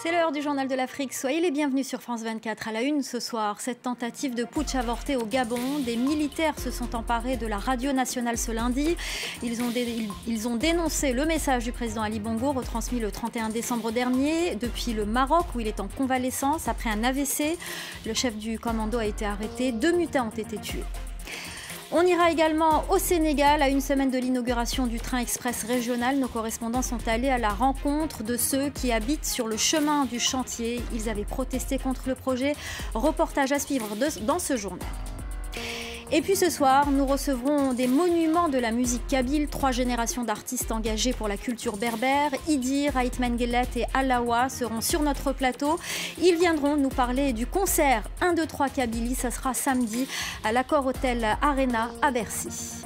C'est l'heure du journal de l'Afrique. Soyez les bienvenus sur France 24. À la une ce soir, cette tentative de putsch avortée au Gabon. Des militaires se sont emparés de la radio nationale ce lundi. Ils ont dénoncé le message du président Ali Bongo, retransmis le 31 décembre dernier, depuis le Maroc où il est en convalescence après un AVC. Le chef du commando a été arrêté. 2 mutins ont été tués. On ira également au Sénégal. À une semaine de l'inauguration du train express régional, nos correspondants sont allés à la rencontre de ceux qui habitent sur le chemin du chantier. Ils avaient protesté contre le projet. Reportage à suivre dans ce journal. Et puis ce soir, nous recevrons des monuments de la musique kabyle, 3 générations d'artistes engagés pour la culture berbère. Idir, Haït Mengelet et Alawa seront sur notre plateau. Ils viendront nous parler du concert 1, 2, 3 Kabylie. Ça sera samedi à l'Accor Hotel Arena à Bercy.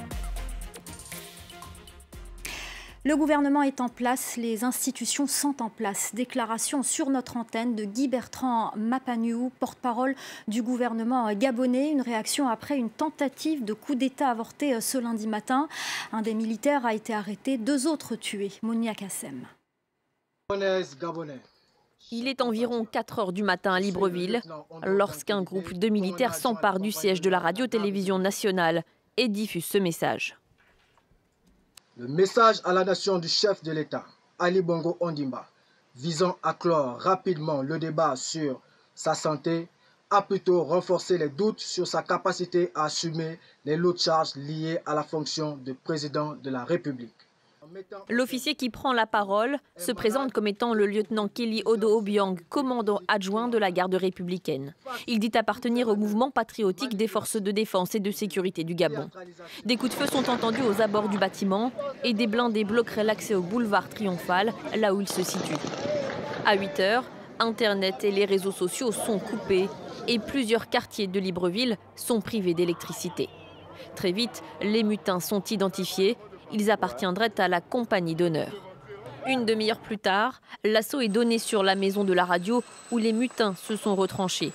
Le gouvernement est en place, les institutions sont en place. Déclaration sur notre antenne de Guy Bertrand Mapaniou, porte-parole du gouvernement gabonais. Une réaction après une tentative de coup d'État avorté ce lundi matin. Un des militaires a été arrêté, 2 autres tués. Monia Kassem. Il est environ 4 heures du matin à Libreville lorsqu'un groupe de militaires s'empare du siège de la radio-télévision nationale et diffuse ce message. Le message à la nation du chef de l'État, Ali Bongo Ondimba, visant à clore rapidement le débat sur sa santé, a plutôt renforcé les doutes sur sa capacité à assumer les lourdes charges liées à la fonction de président de la République. L'officier qui prend la parole se présente comme étant le lieutenant Kelly Odo Obiang, commandant adjoint de la garde républicaine. Il dit appartenir au mouvement patriotique des forces de défense et de sécurité du Gabon. Des coups de feu sont entendus aux abords du bâtiment et des blindés bloqueraient l'accès au boulevard Triomphal, là où il se situe. À 8 heures, Internet et les réseaux sociaux sont coupés et plusieurs quartiers de Libreville sont privés d'électricité. Très vite, les mutins sont identifiés. Ils appartiendraient à la compagnie d'honneur. Une demi-heure plus tard, l'assaut est donné sur la maison de la radio où les mutins se sont retranchés.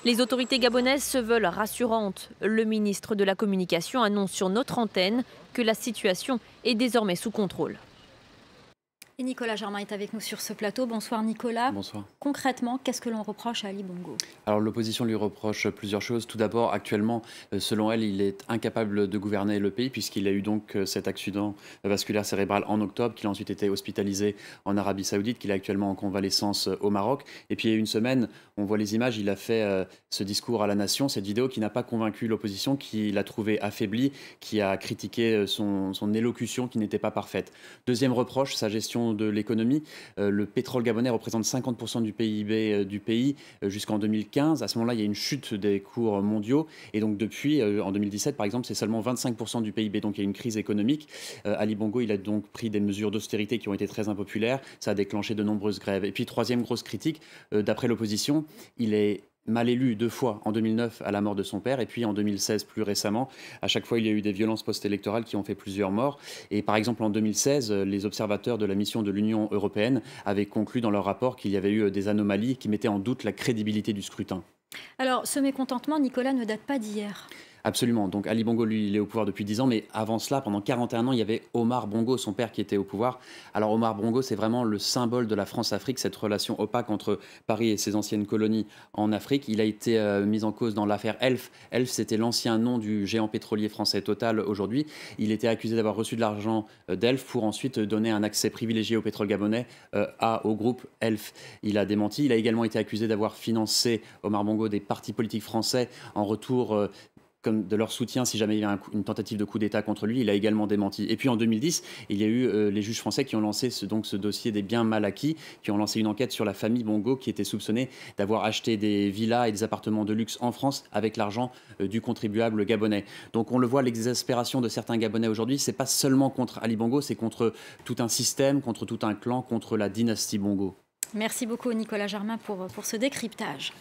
Les autorités gabonaises se veulent rassurantes. Le ministre de la Communication annonce sur notre antenne que la situation est désormais sous contrôle. Et Nicolas Germain est avec nous sur ce plateau. Bonsoir Nicolas. Bonsoir. Concrètement, qu'est-ce que l'on reproche à Ali Bongo? Alors l'opposition lui reproche plusieurs choses. Tout d'abord, actuellement, selon elle, il est incapable de gouverner le pays puisqu'il a eu donc cet accident vasculaire cérébral en octobre, qu'il a ensuite été hospitalisé en Arabie Saoudite, qu'il est actuellement en convalescence au Maroc. Et puis il y a une semaine, on voit les images, il a fait ce discours à la nation, cette vidéo qui n'a pas convaincu l'opposition, qui l'a trouvé affaibli, qui a critiqué son élocution qui n'était pas parfaite. Deuxième reproche, sa gestion de l'économie. Le pétrole gabonais représente 50% du PIB du pays jusqu'en 2015. À ce moment-là, il y a une chute des cours mondiaux. Et donc depuis, en 2017, par exemple, c'est seulement 25% du PIB. Donc il y a une crise économique. Ali Bongo, il a donc pris des mesures d'austérité qui ont été très impopulaires. Ça a déclenché de nombreuses grèves. Et puis, troisième grosse critique, d'après l'opposition, il est mal élu 2 fois, en 2009 à la mort de son père et puis en 2016 plus récemment. À chaque fois, il y a eu des violences post-électorales qui ont fait plusieurs morts. Et par exemple, en 2016, les observateurs de la mission de l'Union européenne avaient conclu dans leur rapport qu'il y avait eu des anomalies qui mettaient en doute la crédibilité du scrutin. Alors, ce mécontentement, Nicolas, ne date pas d'hier. Absolument. Donc Ali Bongo, lui, il est au pouvoir depuis 10 ans, mais avant cela, pendant 41 ans, il y avait Omar Bongo, son père, qui était au pouvoir. Alors Omar Bongo, c'est vraiment le symbole de la France-Afrique, cette relation opaque entre Paris et ses anciennes colonies en Afrique. Il a été mis en cause dans l'affaire Elf. Elf, c'était l'ancien nom du géant pétrolier français Total aujourd'hui. Il était accusé d'avoir reçu de l'argent d'Elf pour ensuite donner un accès privilégié au pétrole gabonais au groupe Elf. Il a démenti. Il a également été accusé d'avoir financé, Omar Bongo, des partis politiques français en retour comme de leur soutien si jamais il y a une tentative de coup d'État contre lui. Il a également démenti. Et puis en 2010, il y a eu les juges français qui ont lancé ce dossier des biens mal acquis, qui ont lancé une enquête sur la famille Bongo qui était soupçonnée d'avoir acheté des villas et des appartements de luxe en France avec l'argent du contribuable gabonais. Donc on le voit, l'exaspération de certains Gabonais aujourd'hui, c'est pas seulement contre Ali Bongo, c'est contre tout un système, contre tout un clan, contre la dynastie Bongo. Merci beaucoup Nicolas Germain pour ce décryptage.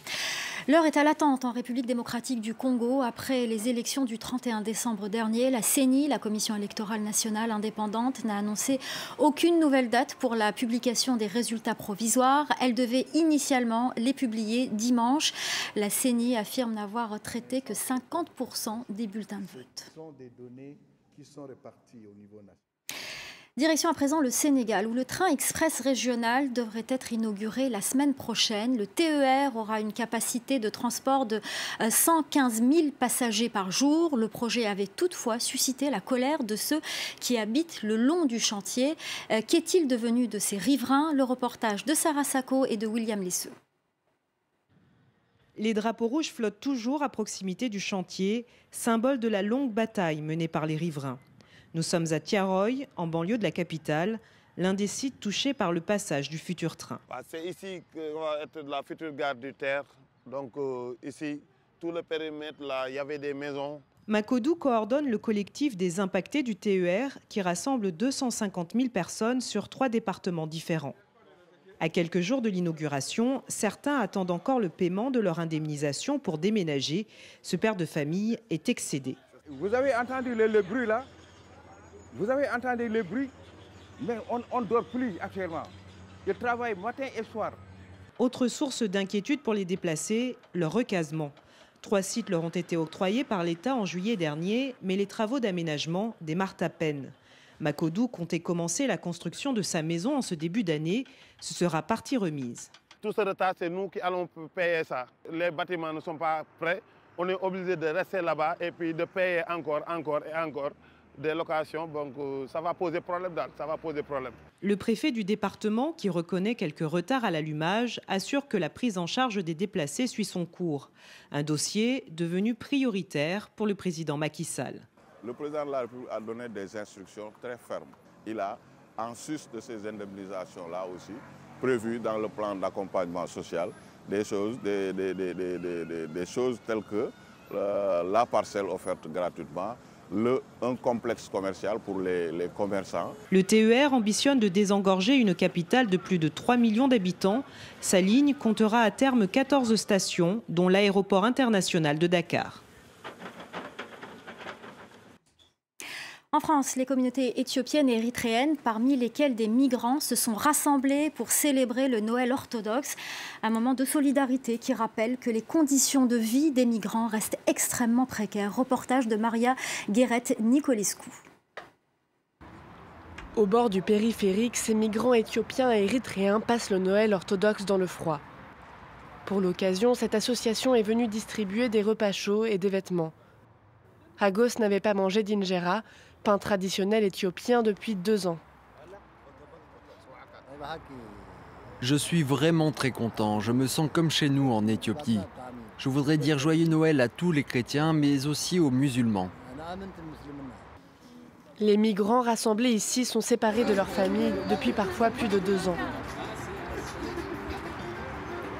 L'heure est à l'attente en République démocratique du Congo. Après les élections du 31 décembre dernier, la CENI, la Commission électorale nationale indépendante, n'a annoncé aucune nouvelle date pour la publication des résultats provisoires. Elle devait initialement les publier dimanche. La CENI affirme n'avoir traité que 50% des bulletins de vote. Ce sont des données qui sont réparties au niveau national. Direction à présent le Sénégal, où le train express régional devrait être inauguré la semaine prochaine. Le TER aura une capacité de transport de 115 000 passagers par jour. Le projet avait toutefois suscité la colère de ceux qui habitent le long du chantier. Qu'est-il devenu de ces riverains? Le reportage de Sarah Sacco et de William Lesseux. Les drapeaux rouges flottent toujours à proximité du chantier, symbole de la longue bataille menée par les riverains. Nous sommes à Thiaroye, en banlieue de la capitale, l'un des sites touchés par le passage du futur train. C'est ici que va être la future gare du Terre. Donc ici, tout le périmètre, là, il y avait des maisons. Macodou coordonne le collectif des impactés du TER qui rassemble 250 000 personnes sur 3 départements différents. À quelques jours de l'inauguration, certains attendent encore le paiement de leur indemnisation pour déménager. Ce père de famille est excédé. Vous avez entendu le bruit là? Vous avez entendu le bruit? Mais on ne dort plus actuellement. Je travaille matin et soir. Autre source d'inquiétude pour les déplacés, leur recasement. 3 sites leur ont été octroyés par l'État en juillet dernier, mais les travaux d'aménagement démarrent à peine. Macodou comptait commencer la construction de sa maison en ce début d'année. Ce sera partie remise. Tout ce retard, c'est nous qui allons payer ça. Les bâtiments ne sont pas prêts. On est obligé de rester là-bas et puis de payer encore des locations. Donc ça va poser problème. Ça va poser problème. Le préfet du département, qui reconnaît quelques retards à l'allumage, assure que la prise en charge des déplacés suit son cours. Un dossier devenu prioritaire pour le président Macky Sall. Le président de la République a donné des instructions très fermes. Il a, en sus de ces indemnisations-là aussi, prévu dans le plan d'accompagnement social des choses telles que la parcelle offerte gratuitement, un complexe commercial pour les commerçants. Le TER ambitionne de désengorger une capitale de plus de 3 millions d'habitants. Sa ligne comptera à terme 14 stations, dont l'aéroport international de Dakar. En France, les communautés éthiopiennes et érythréennes, parmi lesquelles des migrants, se sont rassemblées pour célébrer le Noël orthodoxe. Un moment de solidarité qui rappelle que les conditions de vie des migrants restent extrêmement précaires. Reportage de Maria Guéret-Nicolescu. Au bord du périphérique, ces migrants éthiopiens et érythréens passent le Noël orthodoxe dans le froid. Pour l'occasion, cette association est venue distribuer des repas chauds et des vêtements. Hagos n'avait pas mangé d'injera, pain traditionnel éthiopien, depuis 2 ans. Je suis vraiment très content. Je me sens comme chez nous en Éthiopie. Je voudrais dire joyeux Noël à tous les chrétiens, mais aussi aux musulmans. Les migrants rassemblés ici sont séparés de leur famille depuis parfois plus de 2 ans.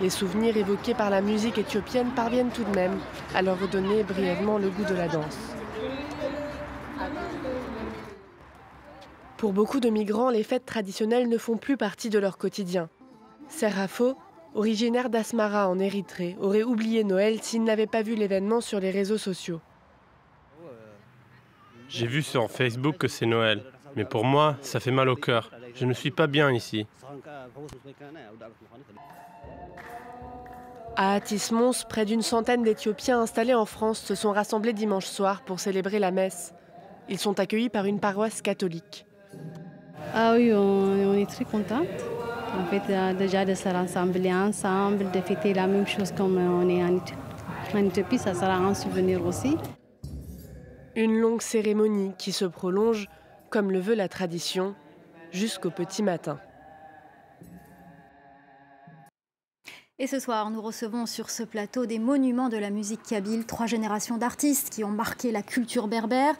Les souvenirs évoqués par la musique éthiopienne parviennent tout de même à leur redonner brièvement le goût de la danse. Pour beaucoup de migrants, les fêtes traditionnelles ne font plus partie de leur quotidien. Serafo, originaire d'Asmara en Érythrée, aurait oublié Noël s'il n'avait pas vu l'événement sur les réseaux sociaux. J'ai vu sur Facebook que c'est Noël, mais pour moi, ça fait mal au cœur. Je ne suis pas bien ici. À Atis-Mons, près d'une centaine d'Éthiopiens installés en France se sont rassemblés dimanche soir pour célébrer la messe. Ils sont accueillis par une paroisse catholique. Ah oui, on est très contents. En fait, déjà de se rassembler ensemble, de fêter la même chose comme on est en Éthiopie, ça sera un souvenir aussi. Une longue cérémonie qui se prolonge, comme le veut la tradition, jusqu'au petit matin. Et ce soir, nous recevons sur ce plateau des monuments de la musique kabyle, 3 générations d'artistes qui ont marqué la culture berbère.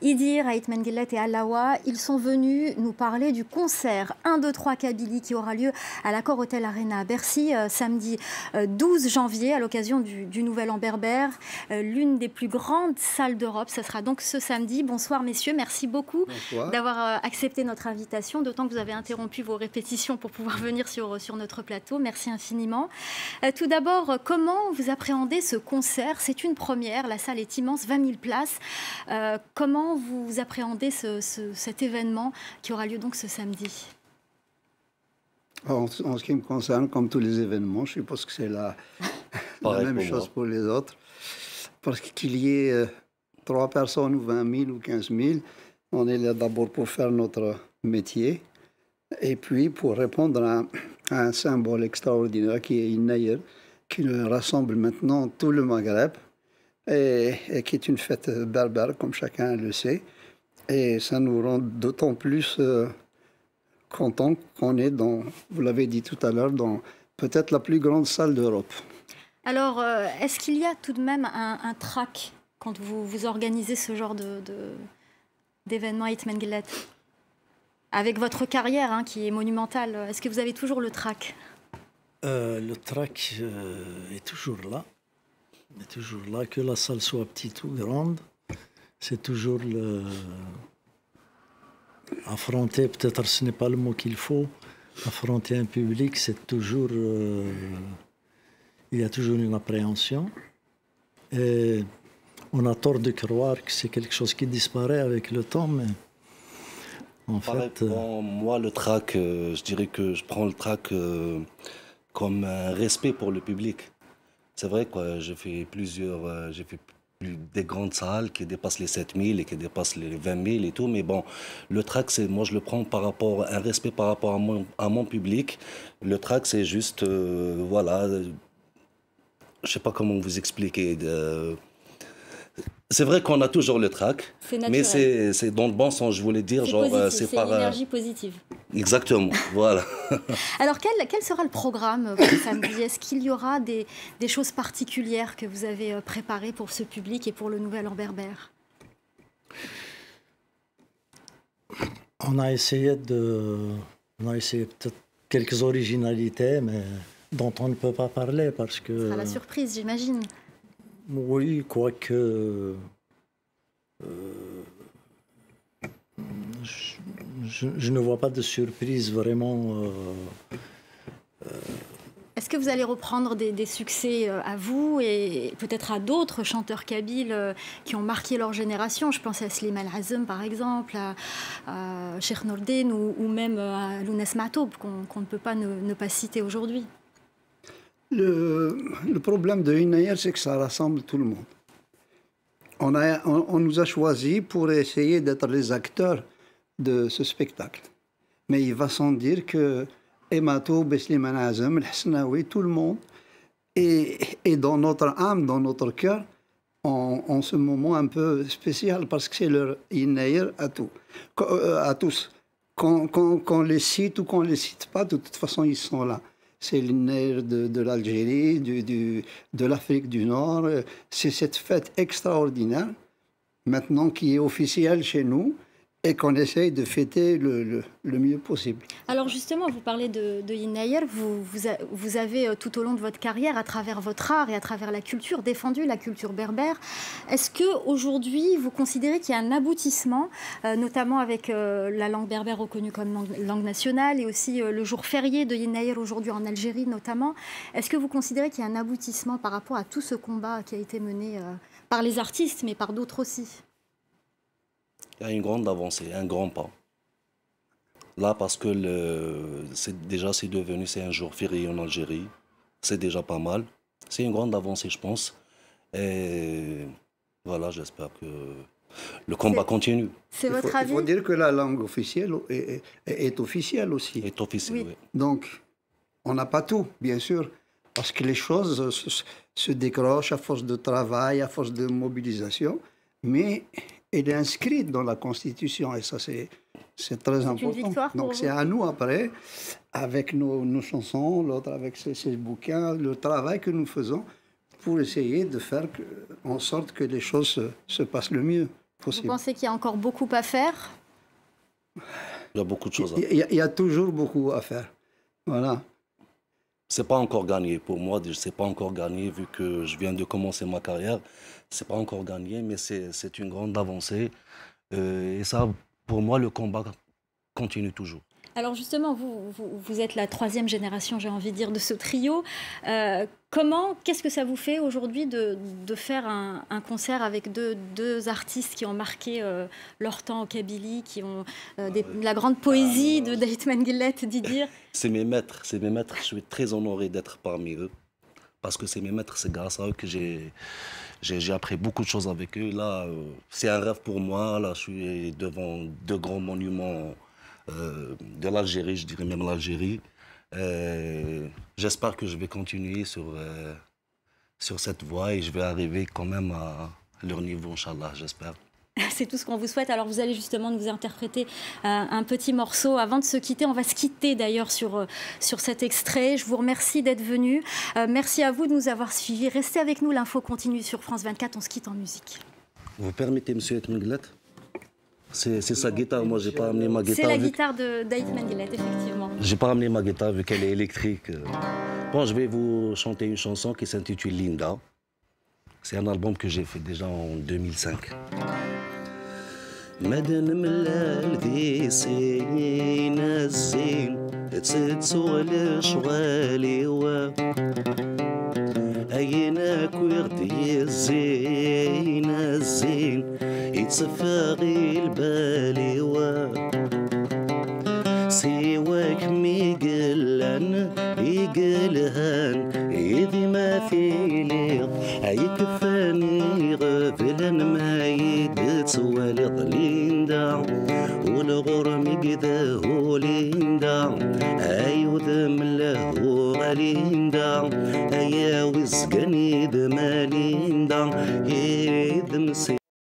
Idir, Ait Menguellet et Alawa, ils sont venus nous parler du concert 1, 2, 3 Kabylie qui aura lieu à l'Accor Hotel Arena à Bercy, samedi 12 janvier, à l'occasion du Nouvel An berbère, l'une des plus grandes salles d'Europe. Ce sera donc ce samedi. Bonsoir messieurs, merci beaucoup d'avoir accepté notre invitation, d'autant que vous avez interrompu vos répétitions pour pouvoir venir sur notre plateau. Merci infiniment. Tout d'abord, comment vous appréhendez ce concert? C'est une première, la salle est immense, 20 000 places. Comment vous appréhendez cet événement qui aura lieu donc ce samedi? En ce qui me concerne, comme tous les événements, je suppose que c'est la même chose pour les autres. Parce qu'il y ait 3 personnes ou 20 000 ou 15 000, on est là d'abord pour faire notre métier. Et puis, pour répondre à un symbole extraordinaire qui est Inayer, qui rassemble maintenant tout le Maghreb et qui est une fête berbère, comme chacun le sait. Et ça nous rend d'autant plus contents qu'on est dans, vous l'avez dit tout à l'heure, dans peut-être la plus grande salle d'Europe. Alors, est-ce qu'il y a tout de même un trac quand vous organisez ce genre d'événement à Ait-Menglet? Avec votre carrière qui est monumentale, est-ce que vous avez toujours le trac? Le trac est toujours là. Il est toujours là, que la salle soit petite ou grande. C'est toujours affronter, peut-être ce n'est pas le mot qu'il faut, affronter un public, c'est toujours... il y a toujours une appréhension. Et on a tort de croire que c'est quelque chose qui disparaît avec le temps, mais... En fait, moi, le trac, je dirais que je prends le trac comme un respect pour le public. C'est vrai, quoi, j'ai fait des grandes salles qui dépassent les 7000 et qui dépassent les 20 000 et tout, mais bon, le trac, moi, je le prends par rapport à un respect par rapport à mon public. Le trac, c'est juste, voilà, je sais pas comment vous expliquer. C'est vrai qu'on a toujours le trac, mais c'est dans le bon sens, je voulais dire. C'est par l'énergie positive. Exactement, voilà. Alors, quel sera le programme pour samedi? Est-ce qu'il y aura des choses particulières que vous avez préparées pour ce public et pour le Nouvel An berbère? On a essayé peut-être quelques originalités, mais dont on ne peut pas parler parce que... Ce sera la surprise, j'imagine. Oui, quoique... je ne vois pas de surprise vraiment. Est-ce que vous allez reprendre des succès à vous et peut-être à d'autres chanteurs kabyles qui ont marqué leur génération? Je pense à Slimane Azem, par exemple, à Cheikh Nourdin ou même à Lounès Matoub, qu'on ne peut pas ne pas citer aujourd'hui. Le problème de Inayer, c'est que ça rassemble tout le monde. On nous a choisis pour essayer d'être les acteurs de ce spectacle. Mais il va sans dire que Matoub, Slimane Azem, El Hasnaoui, tout le monde est dans notre âme, dans notre cœur, en ce moment un peu spécial, parce que c'est leur Inayer à tous. Qu'on les cite ou qu'on ne les cite pas, de toute façon, ils sont là. C'est l'Inayer de l'Algérie, de l'Afrique du Nord. C'est cette fête extraordinaire, maintenant qui est officielle chez nous et qu'on essaye de fêter le mieux possible. Alors justement, vous parlez de Inayer, vous avez tout au long de votre carrière, à travers votre art et à travers la culture, défendu la culture berbère. Est-ce qu'aujourd'hui, vous considérez qu'il y a un aboutissement, notamment avec la langue berbère reconnue comme langue nationale et aussi le jour férié de Inayer aujourd'hui en Algérie notamment? Est-ce que vous considérez qu'il y a un aboutissement par rapport à tout ce combat qui a été mené par les artistes, mais par d'autres aussi? Il y a une grande avancée, un grand pas. Là, parce que c'est un jour férié en Algérie. C'est déjà pas mal. C'est une grande avancée, je pense. Et voilà, j'espère que le combat continue. C'est votre avis? Il faut dire que la langue officielle est officielle aussi. Est officielle, oui. Donc, on n'a pas tout, bien sûr, parce que les choses se décrochent à force de travail, à force de mobilisation. Mais elle est inscrite dans la Constitution et ça, c'est très important. Donc, c'est à nous, après, avec nos chansons, l'autre avec ses bouquins, le travail que nous faisons pour essayer de faire en sorte que les choses se passent le mieux possible. Vous pensez qu'il y a encore beaucoup à faire? Il y a beaucoup de choses à faire. Il y a toujours beaucoup à faire. Voilà. C'est pas encore gagné. Pour moi, c'est pas encore gagné, vu que je viens de commencer ma carrière. C'est pas encore gagné, mais c'est une grande avancée. Et ça, pour moi, le combat continue toujours. Alors justement, vous êtes la 3e génération, j'ai envie de dire, de ce trio. Qu'est-ce que ça vous fait aujourd'hui de faire un concert avec deux artistes qui ont marqué leur temps au Kabylie, qui ont la grande poésie de d'Ait-Menglet, Didir? C'est mes maîtres. Je suis très honoré d'être parmi eux. Parce que c'est mes maîtres, c'est grâce à eux que j'ai appris beaucoup de choses avec eux. Là, c'est un rêve pour moi. Là, je suis devant 2 grands monuments de l'Algérie, je dirais même l'Algérie. J'espère que je vais continuer sur cette voie et je vais arriver quand même à leur niveau, Inch'Allah, j'espère. C'est tout ce qu'on vous souhaite. Alors vous allez justement nous interpréter un petit morceau avant de se quitter. On va se quitter d'ailleurs sur cet extrait. Je vous remercie d'être venu. Merci à vous de nous avoir suivis. Restez avec nous, l'info continue sur France 24. On se quitte en musique. Vous permettez, monsieur Menglet? C'est sa guitare, moi j'ai pas amené ma guitare. C'est la guitare d'Ait Menglet, effectivement. J'ai pas amené ma guitare vu qu'elle est électrique. Bon, je vais vous chanter une chanson qui s'intitule Linda. C'est un album que j'ai fait déjà en 2005. مدن ملال ذي سين الزين تسول شوالي و أيناك وردي الزين الزين يتصفاغي البالي و سواك ميقلن يقلهن إذي ما في ليض هيكفاني غفلن ما يدت ولد ليندا والغرم يقذاه ليندا أيو ذم له غليندا أيا وزقني ذم ليندا يذم